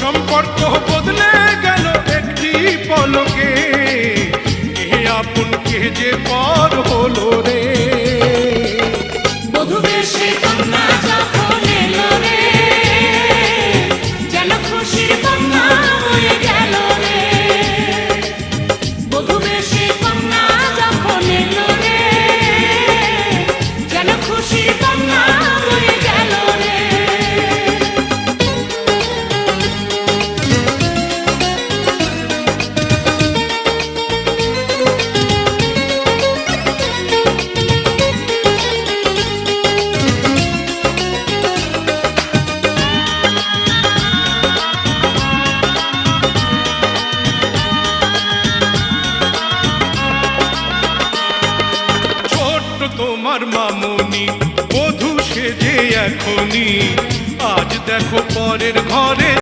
সম্পর্ক বদলে গেল একটি পলকে, কে আপন কে যে পর হলো রে। বধূ বেশে কন্যা যখন এলো রে, যেন খুশির কন্যা হয়ে গেল রে। বধূ বেশে কন্যা যখন এলো রে, যেন খুশির কন্যা হয়ে গেল রে। তোমার মামনি বধূ সেজে এখনি, আজ দেখো পরের ঘরে